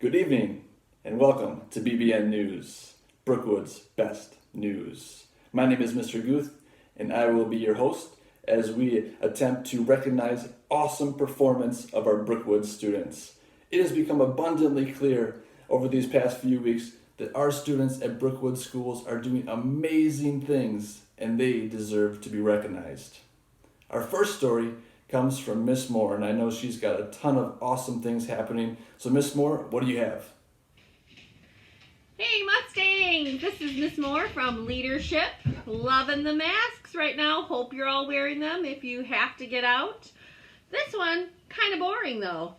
Good evening, and welcome to BBN News, Brookwood's best news. My name is Mr. Guth, and I will be your host as we attempt to recognize awesome performance of our Brookwood students. It has become abundantly clear over these past few weeks that our students at Brookwood schools are doing amazing things, and they deserve to be recognized. Our first story comes from Miss Moore, and I know she's got a ton of awesome things happening. So Miss Moore, what do you have? Hey Mustangs, this is Miss Moore from Leadership. Loving the masks right now. Hope you're all wearing them if you have to get out. This one, kind of boring though.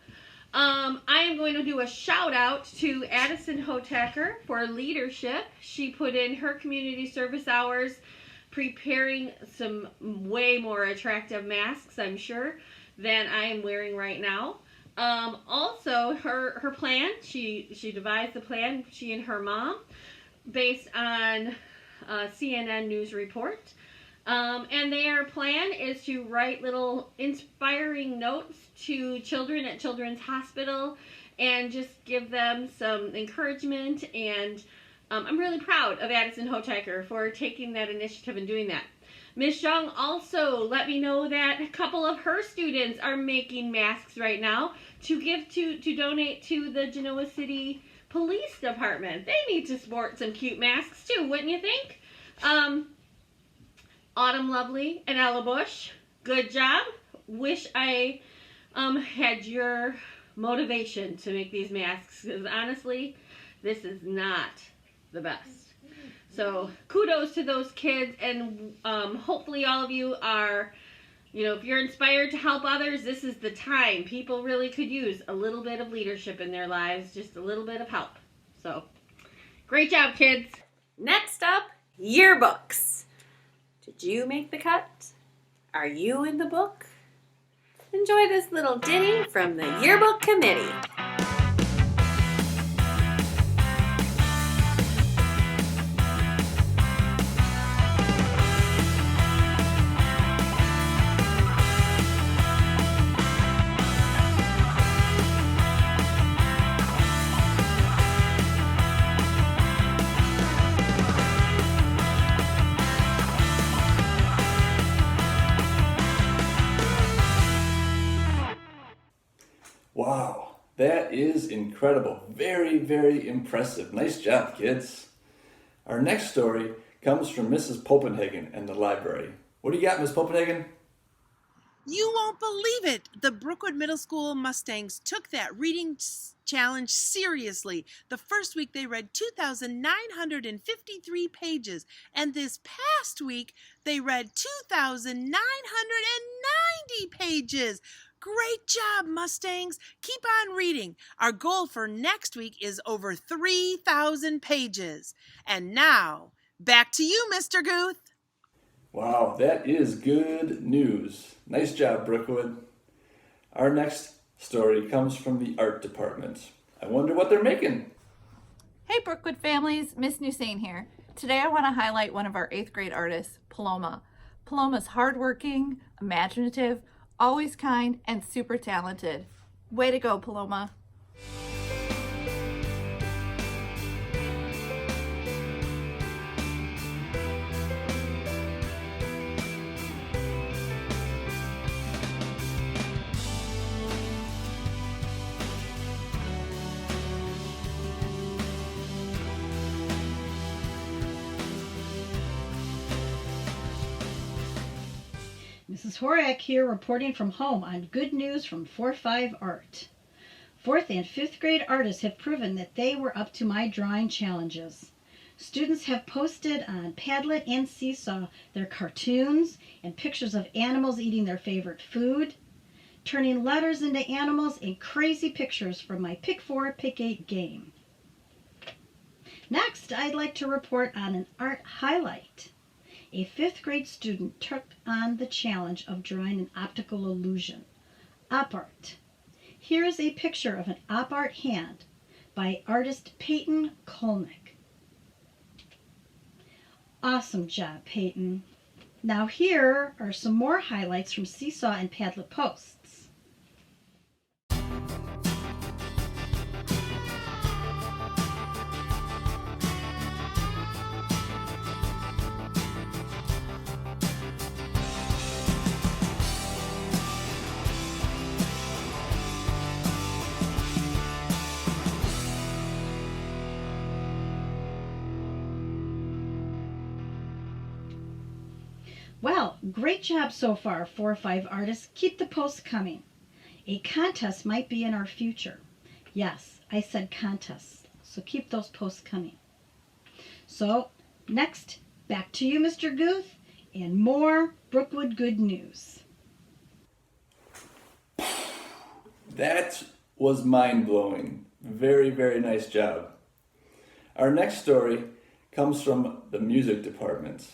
I am going to do a shout out to Addison Hotaker for Leadership. She put in her community service hours preparing some way more attractive masks, I'm sure, than I am wearing right now. Also, her plan, she devised the plan, she and her mom, based on a CNN news report. And their plan is to write little inspiring notes to children at Children's Hospital and just give them some encouragement. And I'm really proud of Addison Hotaker for taking that initiative and doing that. Ms. Young also let me know that a couple of her students are making masks right now to give to donate to the Genoa City Police Department. They need to sport some cute masks too, wouldn't you think? Autumn Lovely and Ella Bush, good job. Wish I had your motivation to make these masks, because honestly, this is not the best. So kudos to those kids, and hopefully all of you are, if you're inspired to help others, this is the time. People really could use a little bit of leadership in their lives, just a little bit of help. So great job, kids. Next up, yearbooks. Did you make the cut? Are you in the book? Enjoy this little ditty from the yearbook committee. Wow, that is incredible. Very, very impressive. Nice job, kids. Our next story comes from Mrs. Popenhagen and the library. What do you got, Miss Popenhagen? You won't believe it! The Brookwood Middle School Mustangs took that reading challenge seriously. The first week they read 2,953 pages, and this past week they read 2,990 pages. Great job, Mustangs! Keep on reading. Our goal for next week is over 3,000 pages. And now, back to you, Mr. Guth. Wow, that is good news. Nice job, Brookwood. Our next story comes from the art department. I wonder what they're making. Hey Brookwood families, Miss Nusane here. Today I want to highlight one of our 8th grade artists, Paloma. Paloma's hardworking, imaginative, always kind, and super talented. Way to go, Paloma. Mrs. Horak here reporting from home on good news from 4-5 Art. 4th and 5th grade artists have proven that they were up to my drawing challenges. Students have posted on Padlet and Seesaw their cartoons and pictures of animals eating their favorite food, turning letters into animals, and crazy pictures from my Pick 4, Pick 8 game. Next, I'd like to report on an art highlight. A 5th grade student took on the challenge of drawing an optical illusion, op art. Here is a picture of an op art hand by artist Peyton Kolnick. Awesome job, Peyton. Now here are some more highlights from Seesaw and Padlet posts. Well, great job so far, 4 or 5 artists. Keep the posts coming. A contest might be in our future. Yes, I said contest. So keep those posts coming. So, next, back to you, Mr. Guth, and more Brookwood good news. That was mind-blowing. Very, very nice job. Our next story comes from the music department.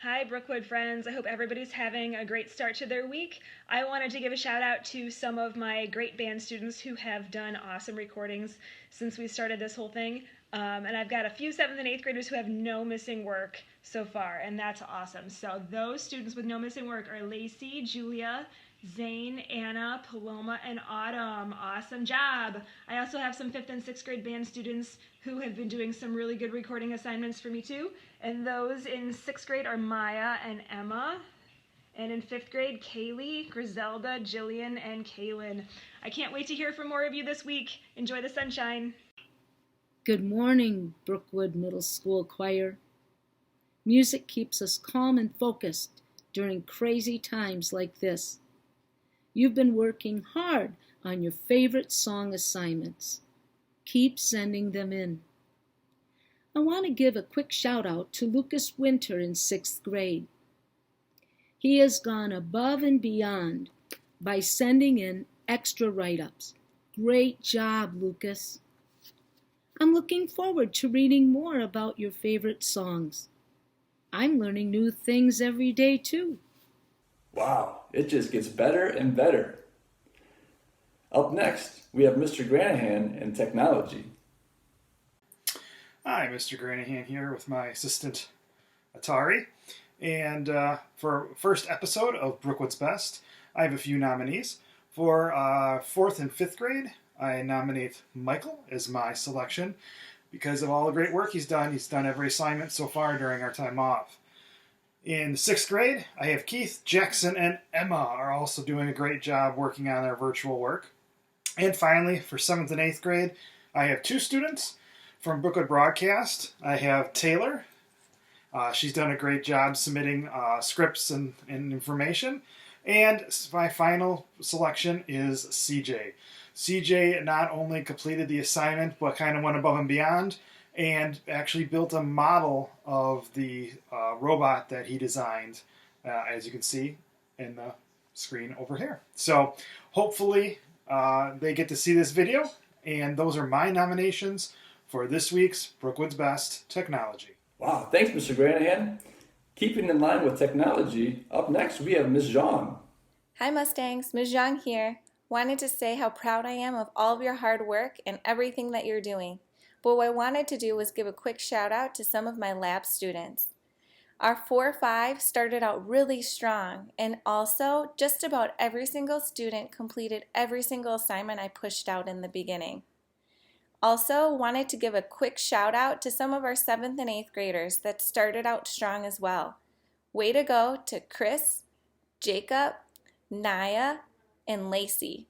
Hi, Brookwood friends. I hope everybody's having a great start to their week. I wanted to give a shout out to some of my great band students who have done awesome recordings since we started this whole thing. And I've got a few 7th and 8th graders who have no missing work so far, and that's awesome. So those students with no missing work are Lacey, Julia, Zane, Anna, Paloma, and Autumn. Awesome job. I also have some 5th and 6th grade band students who have been doing some really good recording assignments for me too. And those in 6th grade are Maya and Emma. And in 5th grade, Kaylee, Griselda, Jillian, and Kaylin. I can't wait to hear from more of you this week. Enjoy the sunshine. Good morning, Brookwood Middle School Choir. Music keeps us calm and focused during crazy times like this. You've been working hard on your favorite song assignments. Keep sending them in. I want to give a quick shout out to Lucas Winter in 6th grade. He has gone above and beyond by sending in extra write-ups. Great job, Lucas. I'm looking forward to reading more about your favorite songs. I'm learning new things every day, too. Wow, it just gets better and better. Up next, we have Mr. Granahan in technology. Hi, Mr. Granahan here with my assistant Atari. And for first episode of Brookwood's Best, I have a few nominees. For 4th and 5th grade, I nominate Michael as my selection because of all the great work he's done. He's done every assignment so far during our time off. In 6th grade, I have Keith, Jackson, and Emma are also doing a great job working on their virtual work. And finally, for 7th and 8th grade, I have 2 students from Brookwood Broadcast. I have Taylor. She's done a great job submitting scripts and information. And my final selection is CJ. CJ not only completed the assignment, but kind of went above and beyond and actually built a model of the robot that he designed, as you can see in the screen over here. So hopefully they get to see this video, and those are my nominations for this week's Brookwood's Best Technology. Wow, thanks, Mr. Granahan. Keeping in line with technology, up next we have Ms. Zhang. Hi Mustangs, Ms. Zhang here. Wanted to say how proud I am of all of your hard work and everything that you're doing. But what I wanted to do was give a quick shout out to some of my lab students. Our 4-5 started out really strong, and also just about every single student completed every single assignment I pushed out in the beginning. Also, wanted to give a quick shout out to some of our 7th and 8th graders that started out strong as well. Way to go to Chris, Jacob, Naya, and Lacey.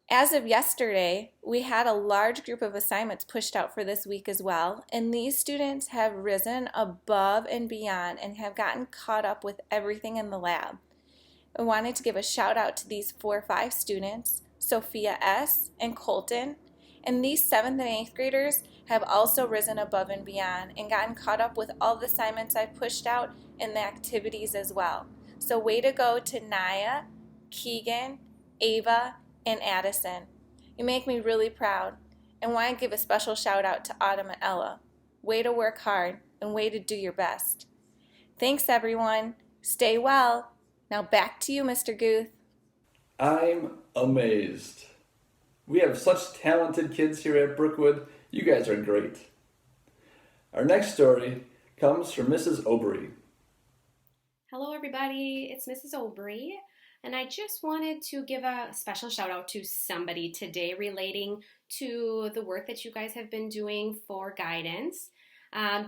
As of yesterday, we had a large group of assignments pushed out for this week as well, and these students have risen above and beyond and have gotten caught up with everything in the lab. I wanted to give a shout out to these 4-5 students, Sophia S. and Colton, and these 7th and 8th graders have also risen above and beyond and gotten caught up with all the assignments I've pushed out and the activities as well. So way to go to Naya, Keegan, Ava, and Addison. You make me really proud, and want to give a special shout out to Autumn and Ella. Way to work hard and way to do your best. Thanks everyone. Stay well. Now back to you, Mr. Guth. I'm amazed. We have such talented kids here at Brookwood. You guys are great. Our next story comes from Mrs. Obery. Hello everybody, it's Mrs. Obery, and I just wanted to give a special shout out to somebody today relating to the work that you guys have been doing for guidance.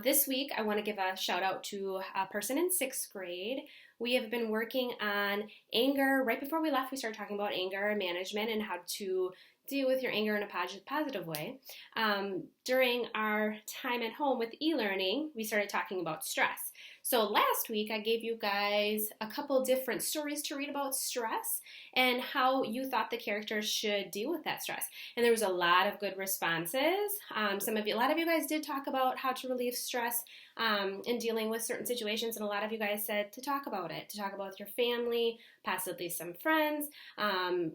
This week I want to give a shout out to a person in 6th grade. We have been working on anger. Right before we left, we started talking about anger management and how to deal with your anger in a positive way. during our time at home with e-learning, we started talking about stress. So last week I gave you guys a couple different stories to read about stress and how you thought the characters should deal with that stress. And there was a lot of good responses. A lot of you guys did talk about how to relieve stress in dealing with certain situations, and a lot of you guys said to talk about it, to talk about with your family, possibly some friends,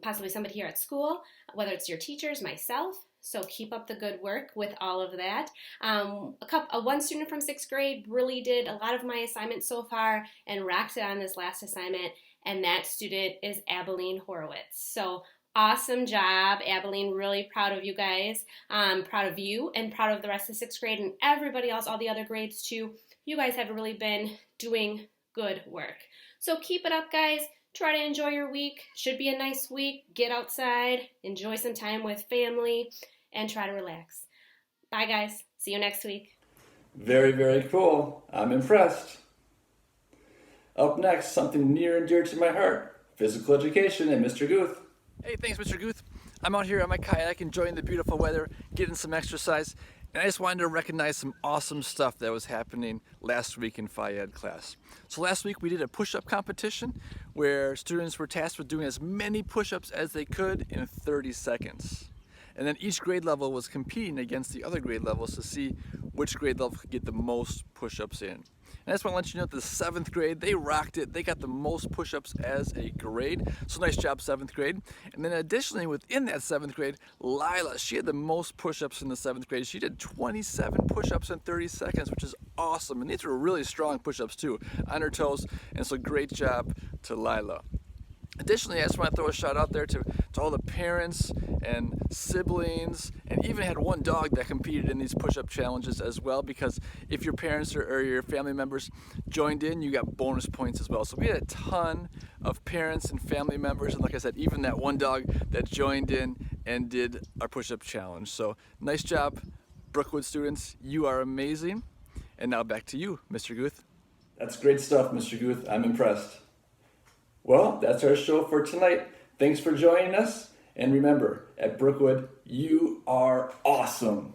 possibly somebody here at school, whether it's your teachers, myself. So keep up the good work with all of that. One student from 6th grade really did a lot of my assignments so far and rocked it on this last assignment, and that student is Abilene Horowitz. So awesome job, Abilene. Really proud of you guys. Proud of you and proud of the rest of 6th grade and everybody else, all the other grades too. You guys have really been doing good work. So keep it up, guys. Try to enjoy your week. Should be a nice week. Get outside, enjoy some time with family, and try to relax. Bye, guys. See you next week. Very, very cool. I'm impressed. Up next, something near and dear to my heart, physical education and Mr. Guth. Hey, thanks, Mr. Guth. I'm out here on my kayak enjoying the beautiful weather, getting some exercise, and I just wanted to recognize some awesome stuff that was happening last week in Phi Ed class. So last week we did a push-up competition where students were tasked with doing as many push-ups as they could in 30 seconds. And then each grade level was competing against the other grade levels to see which grade level could get the most push-ups in. And I just want to let you know that the 7th grade, they rocked it. They got the most push-ups as a grade. So nice job, 7th grade. And then additionally, within that 7th grade, Lila, she had the most push-ups in the 7th grade. She did 27 push-ups in 30 seconds, which is awesome. And these were really strong push-ups too, on her toes. And so great job to Lila. Additionally, I just want to throw a shout out there to all the parents and siblings, and even had one dog that competed in these push-up challenges as well, because if your parents or your family members joined in, you got bonus points as well. So we had a ton of parents and family members, and like I said, even that one dog that joined in and did our push-up challenge. So nice job, Brookwood students. You are amazing. And now back to you, Mr. Guth. That's great stuff, Mr. Guth. I'm impressed. Well, that's our show for tonight. Thanks for joining us. And remember, at Brookwood, you are awesome.